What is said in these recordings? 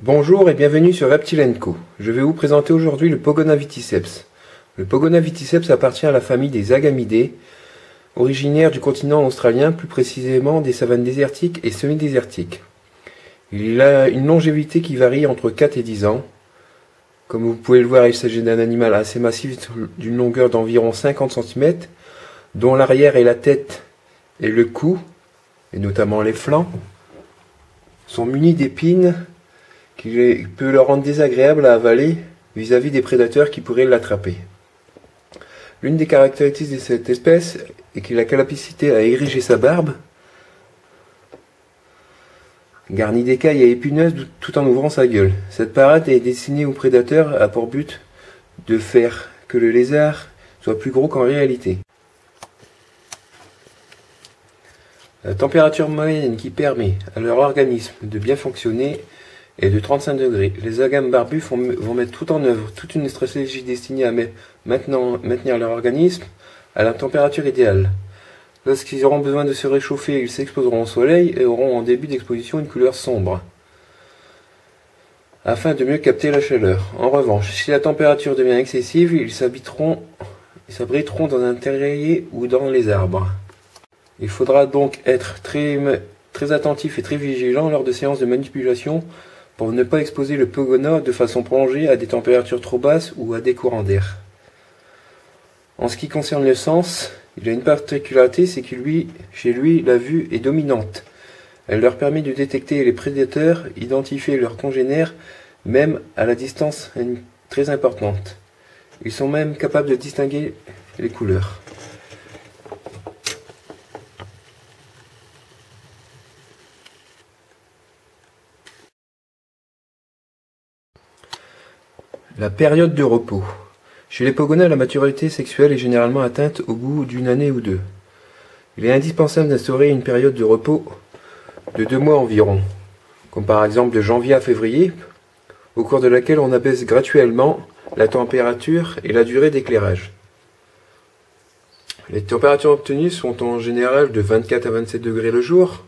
Bonjour et bienvenue sur Reptile & Co. Je vais vous présenter aujourd'hui le Pogona viticeps. Le Pogona viticeps appartient à la famille des Agamidés, originaire du continent australien, plus précisément des savanes désertiques et semi-désertiques. Il a une longévité qui varie entre 4 et 10 ans. Comme vous pouvez le voir, il s'agit d'un animal assez massif d'une longueur d'environ 50 cm, dont l'arrière et la tête et le cou, et notamment les flancs, sont munis d'épines qui peut le rendre désagréable à avaler vis-à-vis des prédateurs qui pourraient l'attraper. L'une des caractéristiques de cette espèce est qu'il a la capacité à ériger sa barbe, garnie d'écailles et épineuses tout en ouvrant sa gueule. Cette parade est destinée aux prédateurs à pour but de faire que le lézard soit plus gros qu'en réalité. La température moyenne qui permet à leur organisme de bien fonctionner est de 35 degrés. Les agames barbus vont mettre tout en œuvre, toute une stratégie destinée à maintenir leur organisme à la température idéale. Lorsqu'ils auront besoin de se réchauffer, ils s'exposeront au soleil et auront en début d'exposition une couleur sombre, afin de mieux capter la chaleur. En revanche, si la température devient excessive, ils s'abriteront dans un terrier ou dans les arbres. Il faudra donc être très attentif et très vigilant lors de séances de manipulation pour ne pas exposer le Pogona de façon prolongée à des températures trop basses ou à des courants d'air. En ce qui concerne le sens, il a une particularité, c'est que chez lui, la vue est dominante. Elle leur permet de détecter les prédateurs, identifier leurs congénères, même à la distance très importante. Ils sont même capables de distinguer les couleurs. La période de repos. Chez les Pogona, la maturité sexuelle est généralement atteinte au bout d'une année ou deux. Il est indispensable d'instaurer une période de repos de 2 mois environ, comme par exemple de janvier à février, au cours de laquelle on abaisse graduellement la température et la durée d'éclairage. Les températures obtenues sont en général de 24 à 27 degrés le jour,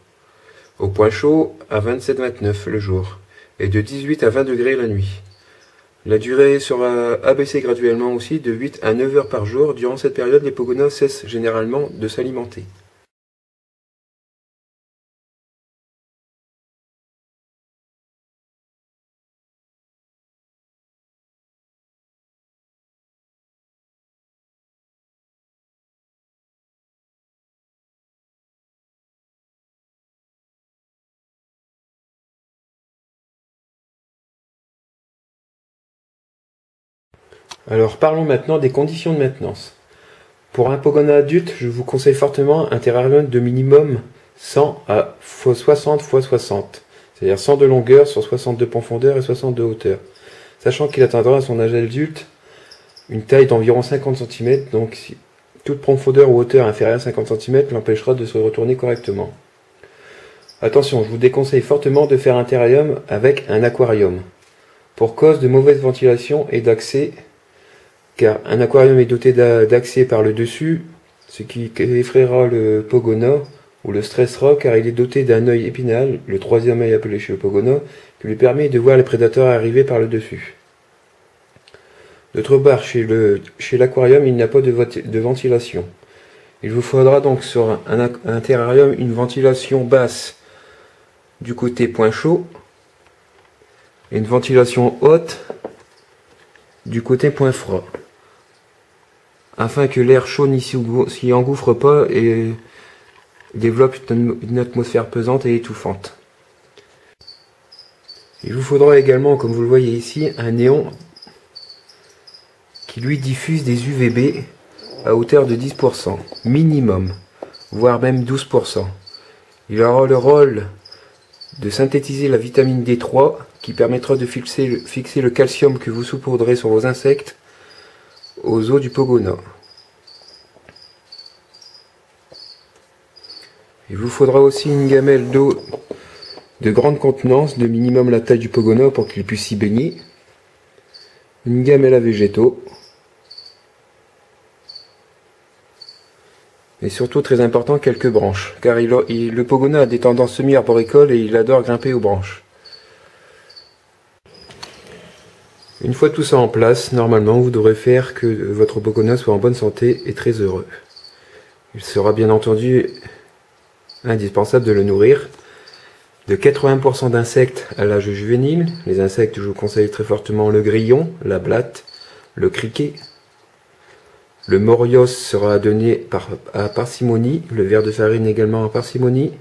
au point chaud à 27-29 le jour, et de 18 à 20 degrés la nuit. La durée sera abaissée graduellement aussi de 8 à 9 heures par jour. Durant cette période, les Pogonas cessent généralement de s'alimenter. Alors parlons maintenant des conditions de maintenance. Pour un Pogona adulte, je vous conseille fortement un terrarium de minimum 100 à 60 x 60, c'est-à-dire 100 de longueur sur 60 de profondeur et 60 de hauteur. Sachant qu'il atteindra à son âge adulte une taille d'environ 50 cm, donc si toute profondeur ou hauteur inférieure à 50 cm l'empêchera de se retourner correctement. Attention, je vous déconseille fortement de faire un terrarium avec un aquarium, pour cause de mauvaise ventilation et d'accès, car un aquarium est doté d'accès par le dessus, ce qui effraiera le Pogona ou le stressera, car il est doté d'un œil épinal, le troisième œil appelé chez le Pogona, qui lui permet de voir les prédateurs arriver par le dessus. D'autre part, chez l'aquarium, il n'y a pas de ventilation. Il vous faudra donc sur un terrarium une ventilation basse du côté point chaud et une ventilation haute du côté point froid, afin que l'air chaud n'y s'y engouffre pas et développe une atmosphère pesante et étouffante. Il vous faudra également, comme vous le voyez ici, un néon qui lui diffuse des UVB à hauteur de 10% minimum, voire même 12%. Il aura le rôle de synthétiser la vitamine D3 qui permettra de fixer le calcium que vous saupoudrez sur vos insectes aux os du Pogona. Il vous faudra aussi une gamelle d'eau de grande contenance, de minimum la taille du Pogona pour qu'il puisse s'y baigner, une gamelle à végétaux, et surtout très important, quelques branches, car le Pogona a des tendances semi-arboricoles et il adore grimper aux branches. Une fois tout ça en place, normalement vous devrez faire que votre Pogona soit en bonne santé et très heureux. Il sera bien entendu indispensable de le nourrir de 80% d'insectes à l'âge juvénile. Les insectes, je vous conseille très fortement le grillon, la blatte, le criquet. Le morios sera donné à parcimonie, le ver de farine également à parcimonie.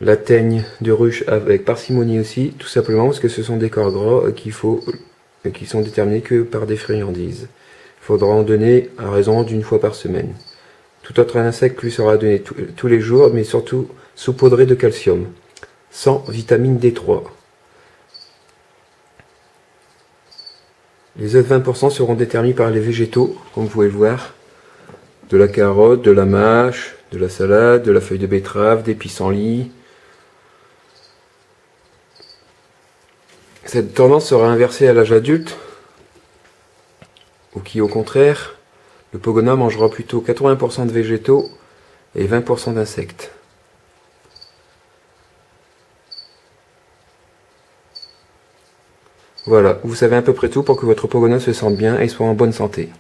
La teigne de ruche avec parcimonie aussi, tout simplement parce que ce sont des corps gras qui sont déterminés que par des friandises. Il faudra en donner à raison d'une fois par semaine. Tout autre insecte lui sera donné tous les jours, mais surtout saupoudré de calcium, sans vitamine D3. Les autres 20% seront déterminés par les végétaux, comme vous pouvez le voir. De la carotte, de la mâche, de la salade, de la feuille de betterave, des pissenlits. Cette tendance sera inversée à l'âge adulte, ou qui au contraire, le Pogona mangera plutôt 80% de végétaux et 20% d'insectes. Voilà, vous savez à peu près tout pour que votre Pogona se sente bien et soit en bonne santé.